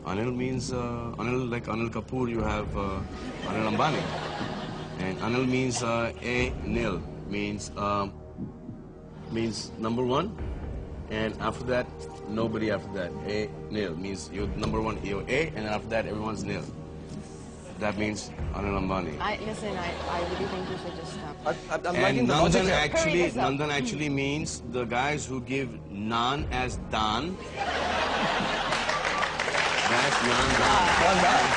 Anil means Anil, like Anil Kapoor. You have Anil Ambani, and Anil means Nil means number one, and after that nobody after that. Nil means you number one. You A, and after that everyone's nil. That means Anil Ambani. Listen, I really think you should just stop. I'm And liking the logic Nandan here. Nandan actually means the guys who give naan as daan. That's Nandan. Well done.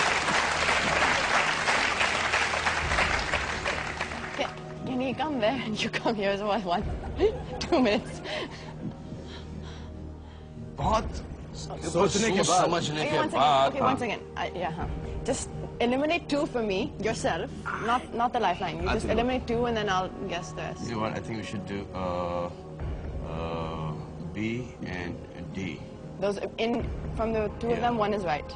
Can you come there and you come here as well? 2 minutes. बहुत सोचने के बाद समझने Okay, के one second. बाद Okay, one second. Just eliminate 2 for me, yourself, not the lifeline. You just eliminate 2 and then I'll guess the rest. You know what? I think we should do B and D. Those from the 2 of Yeah. them, 1 is right.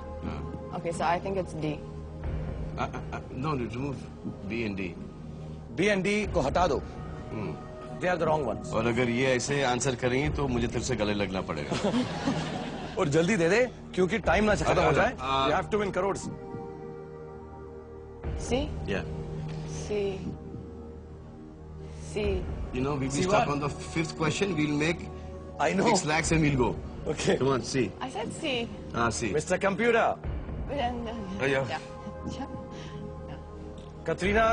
Okay, so I think it's D. No, remove B and D. B and D को हटा दो. They are the wrong ones. और अगर ये ऐसे answer करेंगी तो मुझे तेरे से गले लगना पड़ेगा. और जल्दी दे दे क्योंकि टाइम ना खत्म हो जाए. You have to win crores. C? Yeah. C. You know, we will See stop what? on the 5th question. We'll make I know. 6 lakhs and we'll go. Okay. Come on, C. I said C. C. Mr. Computer. Yeah. Katrina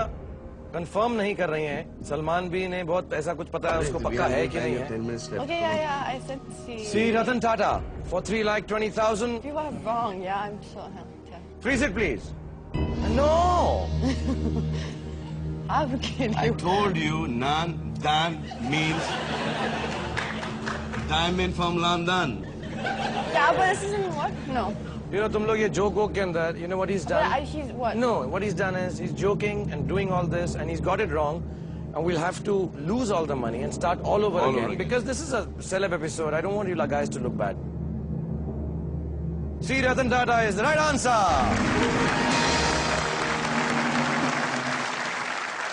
confirm नहीं कर रही हैं. सलमान भी ने बहुत ऐसा कुछ पता है उसको पक्का है कि नहीं है. 10 minutes left. Okay, yeah, I said C. C. Ratan Tata for 3,20,000. You are wrong. Yeah, I'm sure. Freeze it, please. No. I'll kill you. I told you, Dan means diamond from London. Yeah, but this isn't what? No. You know, तुम लोग ये joke के अंदर, you know what he's done? He's what? No, what he's done is he's joking and doing all this, and he's got it wrong, and we'll have to lose all the money and start all over again because this is a celeb episode. I don't want you guys to look bad. C. Ratan Tata is the right answer.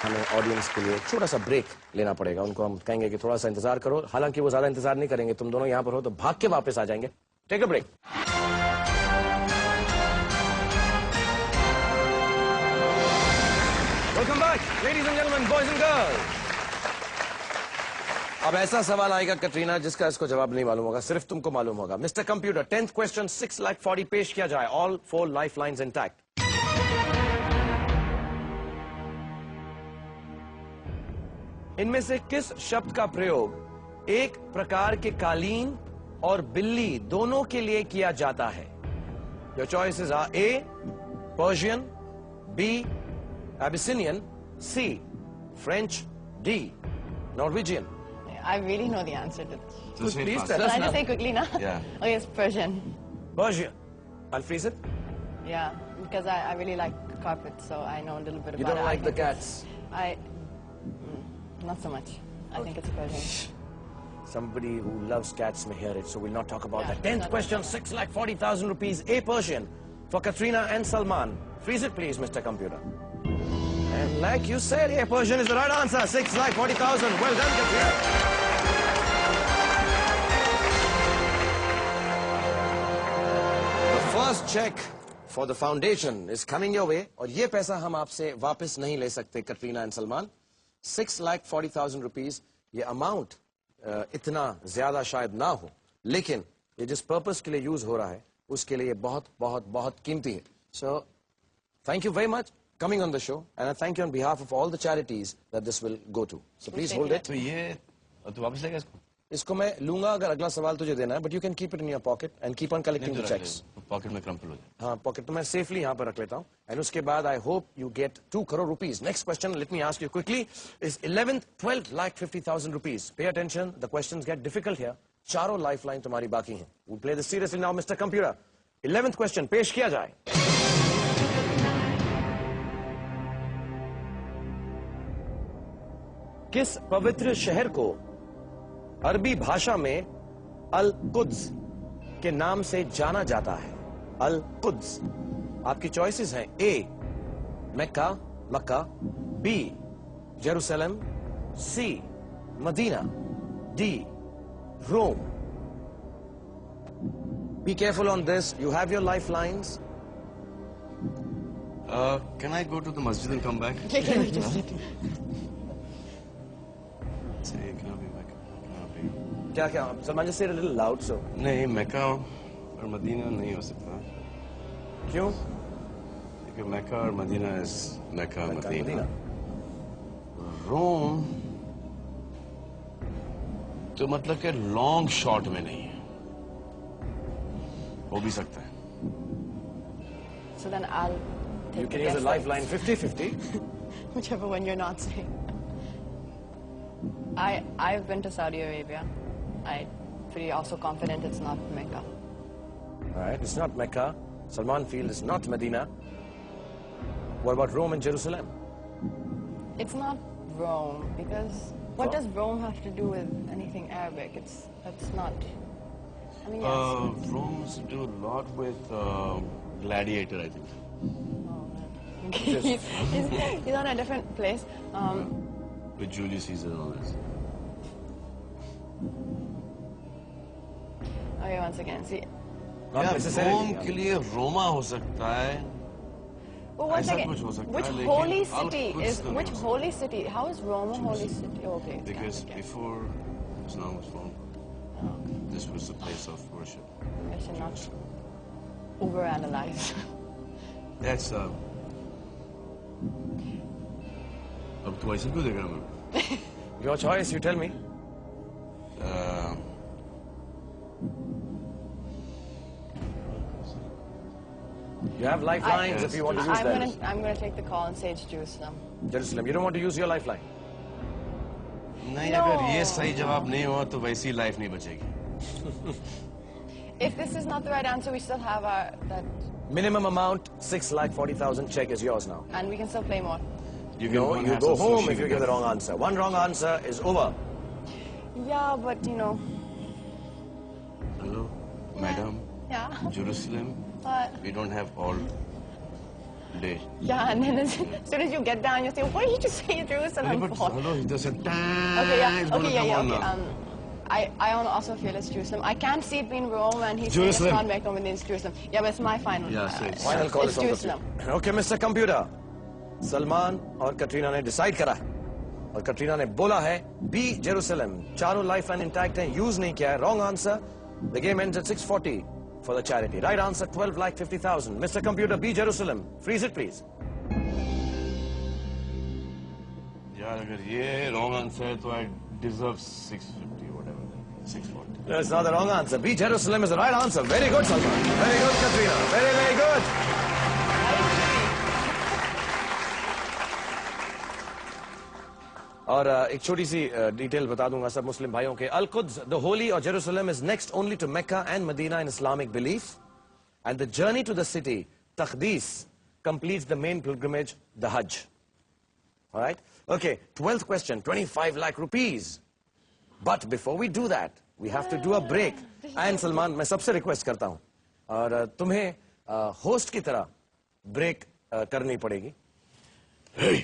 हमें audience के लिए छोटा सा break लेना पड़ेगा. उनको हम कहेंगे कि थोड़ा सा इंतजार करो. हालांकि वो ज्यादा इंतजार नहीं करेंगे. तुम दोनों यहाँ पर हो तो भाग के वापस आ जाएंगे. Take a break. Welcome back ladies and gentleman, boys and girls. अब ऐसा सवाल आएगा कटरीना जिसका इसको जवाब नहीं मालूम होगा. सिर्फ तुमको मालूम होगा. मिस्टर कंप्यूटर, 10th क्वेश्चन 6,40,000 पेश किया जाए. All 4 life lines intact. इनमें से किस शब्द का प्रयोग एक प्रकार के कालीन और बिल्ली दोनों के लिए किया जाता है? Your choices are A. Persian, B. Abyssinian, C. French, D. Norwegian. I really know the answer to this. Just say it Please fast. tell Can us I now. just say quickly now? Yeah. Okay, it's Persian. Persian. I'll freeze it. Yeah, because I really like carpets, so I know a little bit about it. You don't I like the think it's- cats. Not so much. I think it's Persian. Somebody who loves cats may hear it, so we'll not talk about Yeah, that. it's 10th not question, 6,40,000 rupees, A. Persian, for Katrina and Salman. Freeze it, please, Mr. Computer. And like you said, A. Persian is the right answer. 6,40,000. Well done, Katrina. The first check for the foundation is coming your way, और ये पैसा हम आपसे वापस नहीं ले सकते, Katrina and Salman. 6,40,000 rupees. ये अमाउंट इतना ज्यादा शायद ना हो, लेकिन ये जिस पर्पस के लिए यूज हो रहा है उसके लिए बहुत बहुत बहुत कीमती है. So thank you very much coming on the show, and I thank you on behalf of all the charities that this will go to. So please hold it. तो ये तू वापस लेगा इसको? इसको मैं लूंगा अगर अगला सवाल तुझे देना है, but you can keep it in your pocket and keep on collecting the cheques. Pocket में क्रम्पल हो जाए. हाँ, पॉकेट में सेफली यहाँ पर रख लेता हूँ. एंड उसके बाद I hope you get 2 crore rupees. Next question, let me ask you quickly, is 11th 12,50,000 rupees. Pay attention, the questions get difficult here. चारों लाइफलाइन तुम्हारी बाकी हैं. We play this seriously now mister computer. 11th question पेश किया जाए. किस पवित्र शहर को अरबी भाषा में अल कुद्स के नाम से जाना जाता है? अल कुद्स. आपकी चॉइसेस हैं A Mecca, B Jerusalem, C Medina, D Rome. Be careful on this. You have your lifelines. Can I go to the masjid and come back? Okay, can we just... Say, cannot be Mecca. Cannot be. क्या Salman, just say it a little loud so. नहीं, Mecca और Medina नहीं हो सकता. क्यों? क्योंकि Mecca और Medina is Mecca और Mecca, मदीना. Medina. Rome तो मतलब कि लॉन्ग शॉट में नहीं है. हो भी सकता है. So then I'll take You the can use a guess lifeline 50-50. whichever one you're not saying. I've been to Saudi Arabia. I'm pretty also confident it's not Mecca. All right, it's not Mecca. Salman feels it's not Medina. What about Rome and Jerusalem? It's not Rome because what does Rome have to do with anything Arabic? That's not. I mean, yes. Rome used to do a lot with Gladiator, I think. He's on a different place. With Julius Caesar and all this. Okay, once again, see. Not Yeah, necessarily. रोम के लिए रोमा हो सकता है. Well, once ऐसा again, कुछ हो सकता which है, लेकिन holy Al-Quds city is तो नहीं which हो सकता. holy city? How is Rome a holy city? Oh, okay, it's Because Catholic, yeah. before Islam was formed, Oh, okay. this was the place of worship. I should not overanalyze. That's अब तो ऐसे क्यों देख रहा मैं? Your choice, you tell me. You have lifelines if you want to use them. I'm gonna take the call and say it's Jerusalem. Jerusalem, you don't want to use your lifeline. नहीं, No. अगर ये सही जवाब नहीं हुआ तो वैसी life नहीं बचेगी. If this is not the right answer, we still have that, Minimum amount, 6,40,000. Check is yours now. and we can still play more. You No, can you have go some home sushi if you with give the that. wrong answer. One wrong answer is over. Yeah, but you know, Hello, madam. yeah. Jerusalem. But We don't have all day. yeah, and then as soon as you get down, you say, "What did you just say Jerusalem But for?" hello, he just said, Okay, yeah, it's gonna okay, yeah, come yeah, on okay. now. I also feel it's Jerusalem. I can't see it being Rome, and he's saying it's Jerusalem. not Mecca, but it's Jerusalem. Yeah, but it's my final. Yeah, so it's- Final call it's is from the Jerusalem. computer. Okay, Mr. Computer. Salman और कटरीना ने decide करा है और कटरीना ने बोला है B Jerusalem. चारों lifeline intact हैं, यूज नहीं किया है. Wrong answer. The game ends at 6:40 for the charity. Right answer 12,50,000. Mr. Computer, B Jerusalem. Freeze it, please. यार अगर ये wrong answer है तो I deserve 650 whatever. 640. No, it's not the wrong answer. B Jerusalem is the right answer. Very good, Salman. Very good, Katrina. Very, very good. और एक छोटी सी detail बता दूंगा सब मुस्लिम भाइयों के. Al-Quds, the holy or Jerusalem, is next only to Mecca and Medina in Islamic belief. And the journey to the city, Taqdees, completes the main pilgrimage, the Hajj. All right? Okay, 12th question, 25 lakh rupees. But before we do that, we have to do a break. And Salman, मैं सबसे request करता हूं और तुम्हें host की तरह break करनी पड़ेगी. Hey!